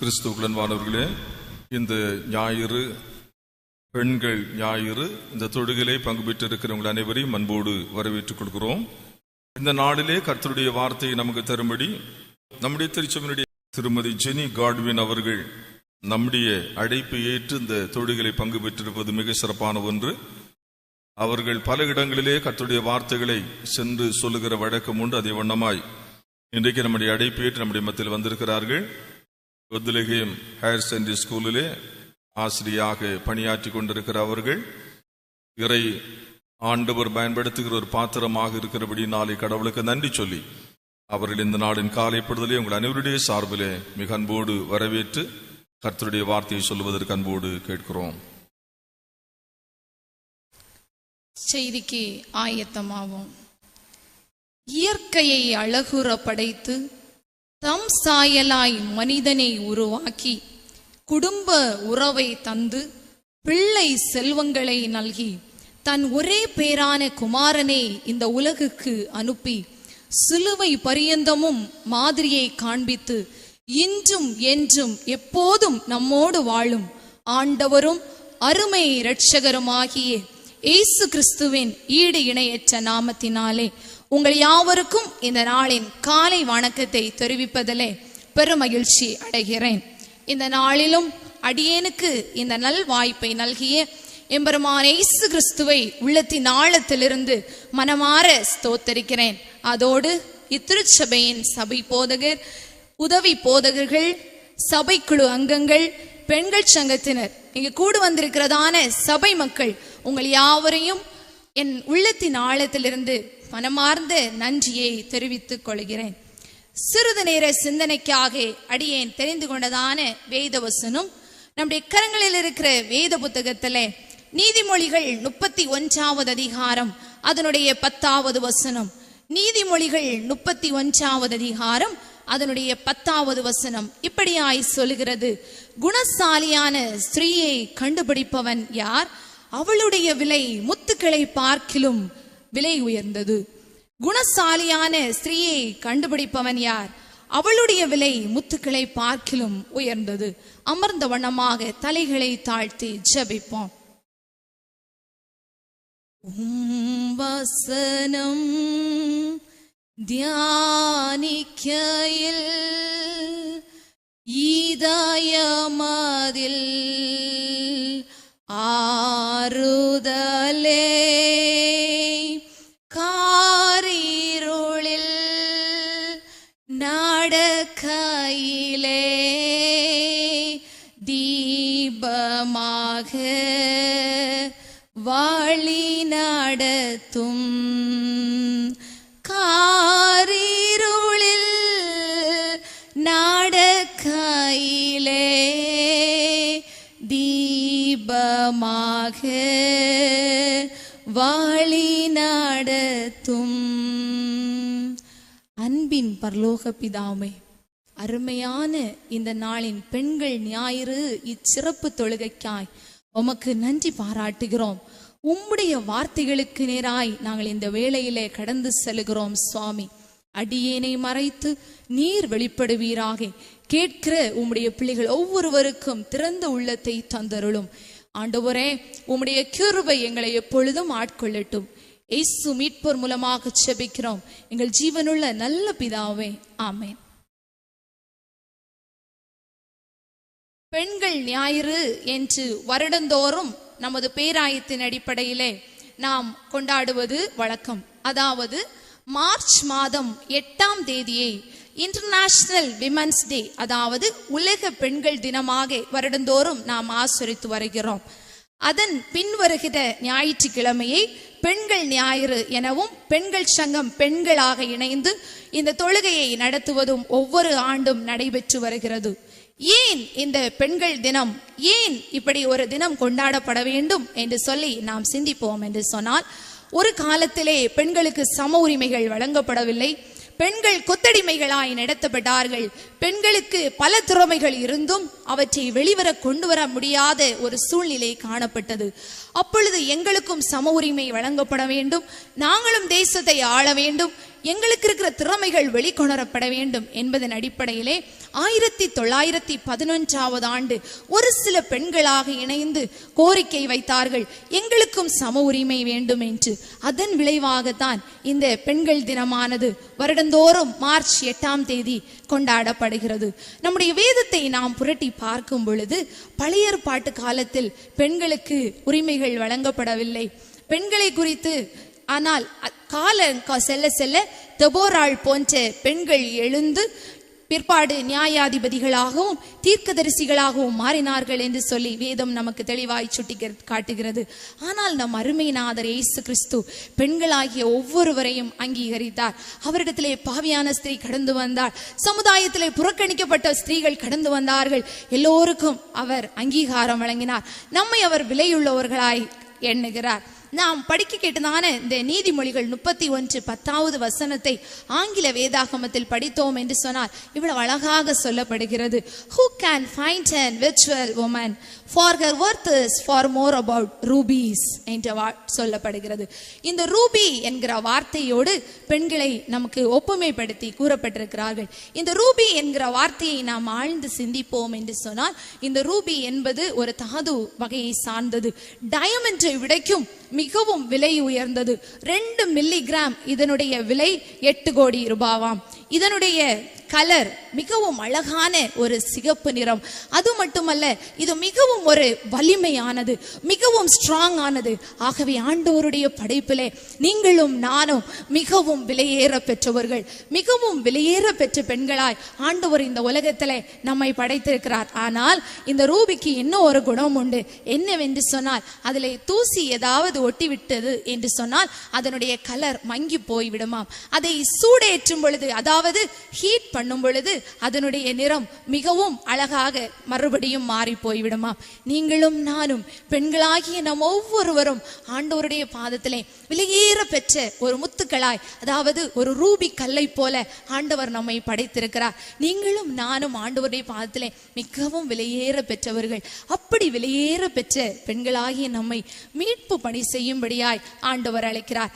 கிறிஸ்துவுக்குள்ளானவர்களே, இந்த ஞாயிறு பெண்கள் ஞாயிறு இந்த தொழுகையிலே பங்கு பெற்றிருக்கிறவங்கள் அனைவரையும் அன்போடு வரவேற்றுக் கொள்கிறோம். இந்த நாளிலே கர்த்தருடைய வார்த்தையை நமக்கு தரும்படி நம்முடைய திருச்சபையினுடைய திருமதி ஜெனி காட்வின் அவர்கள் நம்முடைய அழைப்பை ஏற்று இந்த தொழுகையிலே பங்கு பெற்றிருப்பது மிக சிறப்பான ஒன்று. அவர்கள் பல இடங்களிலே கர்த்தருடைய வார்த்தைகளை சென்று சொல்லுகிற வழக்கம் உண்டு. அதே வண்ணமாய் இன்றைக்கு நம்முடைய அழைப்பை ஏற்று நம்முடைய மத்தியில் வந்திருக்கிறார்கள். பெத்லகேம் ஹையர் செகண்டரி ஸ்கூலிலே ஆசிரியாக பணியாற்றி கொண்டிருக்கிற அவர்கள் இறை ஆண்டவர் பயன்படுத்துகிற ஒரு பாத்திரமாக இருக்கிறபடி நாளை கடவுளுக்கு நன்றி சொல்லி அவர்கள் இந்த நாளின் காலைப்படுதலே உங்கள் அனைவருடைய சார்பிலே மிக அன்போடு வரவேற்று கர்த்தருடைய வார்த்தையை சொல்லுவதற்கு அன்போடு கேட்கிறோம். செய்திக்கு ஆயத்தமாவோம். இயற்கையை அழகுற படைத்து தம் சாயலாய் மனிதனை உருவாக்கி குடும்ப உறவை தந்து பிள்ளை செல்வங்களை நல்கி தன் ஒரே பேரான குமாரனை இந்த உலகுக்கு அனுப்பி சிலுவை பரியந்தமும் மாதிரியை காண்பித்து இன்றும் என்றும் எப்போதும் நம்மோடு வாழும் ஆண்டவரும் அருமை இரட்சகருமாகிய இயேசு கிறிஸ்துவின் ஈடு இணையற்ற நாமத்தினாலே உங்கள் யாவருக்கும் இந்த நாளின் காலை வணக்கத்தை தெரிவிப்பதிலே பெருமகிழ்ச்சி அடைகிறேன். இந்த நாளிலும் அடியேனுக்கு இந்த நல் வாய்ப்பை நல்கிய எம்பெருமான் இயேசு கிறிஸ்துவை உள்ளத்தின் ஆழத்திலிருந்து மனமாற ஸ்தோத்தரிக்கிறேன். அதோடு இத்திருச்சபையின் சபை போதகர், உதவி போதகர்கள், சபைக்குழு அங்கங்கள், பெண்கள் சங்கத்தினர், இங்கு கூடு வந்திருக்கிறதான சபை மக்கள் உங்கள் யாவரையும் என் உள்ளத்தின் ஆழத்திலிருந்து மனமார்ந்த நன்றியை தெரிவித்துக் கொள்கிறேன். சிறிது நேர சிந்தனைக்காக அடியேன் தெரிந்து கொண்டதான வேத வசனம் நம்முடைய கரங்களில் இருக்கிற வேத புத்தகத்திலே நீதிமொழிகள் 31வது அதிகாரம் அதனுடைய 10வது வசனம். நீதிமொழிகள் 31வது அதிகாரம் அதனுடைய 10வது வசனம் இப்படியாய் சொல்லுகிறது: குணசாலியான ஸ்திரீயை கண்டுபிடிப்பவன் யார்? அவளுடைய விலை முத்துக்களை பார்க்கிலும் விலை உயர்ந்தது. குணசாலியான ஸ்திரீயை கண்டுபிடிப்பவன் யார்? அவளுடைய விலை முத்துக்களை பார்க்கிலும் உயர்ந்தது. அமர்ந்த வண்ணமாக தலைகளை தாழ்த்தி ஜெபிப்போம். வசனம் தியானிக்கையில் இதயமதில் ஆறுதலே, காரிருளில் நடக்கையிலே தீபமாக வழி நடத்தும். காரிருளில் நடக்கையிலே தீபமாக வழி நடத்தும். அன்பின் பரலோக பிதாவே, அருமையான இந்த நாளின் பெண்கள் ஞாயிறு இச்சிறப்பு தொழுகைக்காய் உமக்கு நன்றி பாராட்டுகிறோம். உம்முடைய வார்த்தைகளுக்கு நேராய் நாங்கள் இந்த வேளையிலே கடந்து செல்கிறோம். சுவாமி, அடியேனை மறைத்து நீர் வெளிப்படுவீராக. கேட்கிற உம்முடைய பிள்ளைகள் ஒவ்வொருவருக்கும் திறந்த உள்ளத்தை தந்தருளும். ஆண்டவரே, உம்முடைய கிருபை எங்களை எப்பொழுதும் ஆட்கொள்ளட்டும். இயேசு மீட்பர் மூலமாக ஜெபிக்கிறோம் எங்கள் ஜீவனுள்ள நல்ல பிதாவே, ஆமென். பெண்கள் ஞாயிறு என்று வருடந்தோறும் நமது பேராயத்தின் அடிப்படையிலே நாம் கொண்டாடுவது வழக்கம். அதாவது மார்ச் மாதம் 8ஆம் தேதியை இன்டர்நேஷனல் விமன்ஸ் டே, அதாவது உலக பெண்கள் தினமாக வருடந்தோறும் நாம் ஆசரித்து வருகிறோம். அதன் பின்வருகிற ஞாயிற்றுக்கிழமையை பெண்கள் ஞாயிறு எனவும் பெண்கள் சங்கம் பெண்களாக இணைந்து இந்த தொழுகையை நடத்துவதும் ஒவ்வொரு ஆண்டும் நடைபெற்று வருகிறது. ஏன் இந்த பெண்கள் தினம், ஏன் இப்படி ஒரு தினம் கொண்டாடப்பட வேண்டும் என்று சொல்லி நாம் சிந்திப்போம் என்று சொன்னால், ஒரு காலத்திலே பெண்களுக்கு சம உரிமைகள் வழங்கப்படவில்லை. பெண்கள் கொத்தடிமைகளாய் நடத்தப்பட்டார்கள். பெண்களுக்கு பல திறமைகள் இருந்தும் அவற்றை வெளிவர கொண்டு வர முடியாத ஒரு சூழ்நிலை காணப்பட்டது. அப்பொழுது எங்களுக்கும் சம உரிமை வழங்கப்பட வேண்டும், நாங்களும் தேசத்தை ஆள வேண்டும், எங்களுக்கு இருக்கிற திறமைகள் வெளிக்கொணரப்பட வேண்டும் என்பதன் அடிப்படையிலே 1911 ஆண்டு ஒரு சில பெண்களாக இணைந்து கோரிக்கை வைத்தார்கள், எங்களுக்கும் சம உரிமை வேண்டும் என்று. அதன் விளைவாகத்தான் இந்த பெண்கள் தினமானது வருடந்தோறும் மார்ச் 8ஆம் தேதி கொண்டாடப்படுகிறது. நம்முடைய வேதத்தை நாம் புரட்டி பார்க்கும் பொழுது பழைய ஏற்பாட்டு காலத்தில் பெண்களுக்கு உரிமைகள் வழங்கப்படவில்லை. பெண்களை குறித்து ஆனால் காலம் செல்ல செல்ல தெபோராள் போன்ற பெண்கள் எழுந்து பிற்பாடு நியாயாதிபதிகளாகவும் தீர்க்கதரிசிகளாகவும் மாறினார்கள் என்று சொல்லி வேதம் நமக்கு தெளிவாய் சுட்டி காட்டுகிறது. ஆனால் நம் அருமைநாதர் இயேசு கிறிஸ்து பெண்களாகிய ஒவ்வொருவரையும் அங்கீகரித்தார். அவரிடத்திலே பாவியான ஸ்திரீ கடந்து வந்தார், சமுதாயத்திலே புறக்கணிக்கப்பட்ட ஸ்திரீகள் கடந்து வந்தார்கள். எல்லோருக்கும் அவர் அங்கீகாரம் வழங்கினார். நம்மை அவர் விலையுள்ளவர்களாய் எண்ணுகிறார். நாம் படிக்க கேட்டதான இந்த நீதிமொழிகள் 31:10 ஆங்கில வேதாகமத்தில் படித்தோம் என்று சொன்னால் இவ்வளவு அழகாக சொல்லப்படுகிறது. Who can find an virtual woman, for her worth is far more about rubies என்று சொல்லப்படுகிறது. இந்த ரூபி என்கிற வார்த்தையோடு பெண்களை நமக்கு ஒப்புமைப்படுத்தி கூறப்பட்டிருக்கிறார்கள். இந்த ரூபி என்கிற வார்த்தையை நாம் ஆழ்ந்து சிந்திப்போம் என்று சொன்னால் இந்த ரூபி என்பது ஒரு தாது வகையை சார்ந்தது. டயமண்டை விடைக்கும் மிகவும் விலை உயர்ந்தது. 2 மில்லிகிராம் இதனுடைய விலை 8 கோடி ரூபாவாம். இதனுடைய கலர் மிகவும் அழகான ஒரு சிகப்பு நிறம். அது மட்டுமல்ல, இது மிகவும் ஒரு வலிமையானது, மிகவும் ஸ்ட்ராங் ஆனது. ஆகவே ஆண்டவருடைய படைப்பிலே நீங்களும் நானும் மிகவும் விலையேற பெற்றவர்கள், மிகவும் விலையேற பெற்ற பெண்களாய் ஆண்டவர் இந்த உலகத்திலே நம்மை படைத்திருக்கிறார். ஆனால் இந்த ரூபிக்கு இன்னும் ஒரு குணம் உண்டு. என்னவென்று சொன்னால், அதிலே தூசி ஏதாவது ஒட்டிவிட்டது என்று சொன்னால் அதனுடைய கலர் மங்கி போய் விடுமாம். அதை சூடேற்றும் பொழுது, அதாவது ஹீட் பண்ணும் பொழுது அதனுடைய நிறம் மிகவும் அழகாக மறுபடியும் மாறி போய்விடுமாம். நீங்களும் நானும் பெண்களாகிய நம் ஒவ்வொருவரும் ஆண்டவருடைய பாதத்திலே விலையேற பெற்ற ஒரு முத்துக்களாய், அதாவது ஒரு ரூபி கல்லை போல ஆண்டவர் நம்மை படைத்திருக்கிறார். நீங்களும் நானும் ஆண்டவருடைய பாதத்திலே மிகவும் விலையேற பெற்றவர்கள். அப்படி விலையேற பெற்ற பெண்களாகிய நம்மை மீட்பு பணி செய்யும்படியாய் ஆண்டவர் அழைக்கிறார்.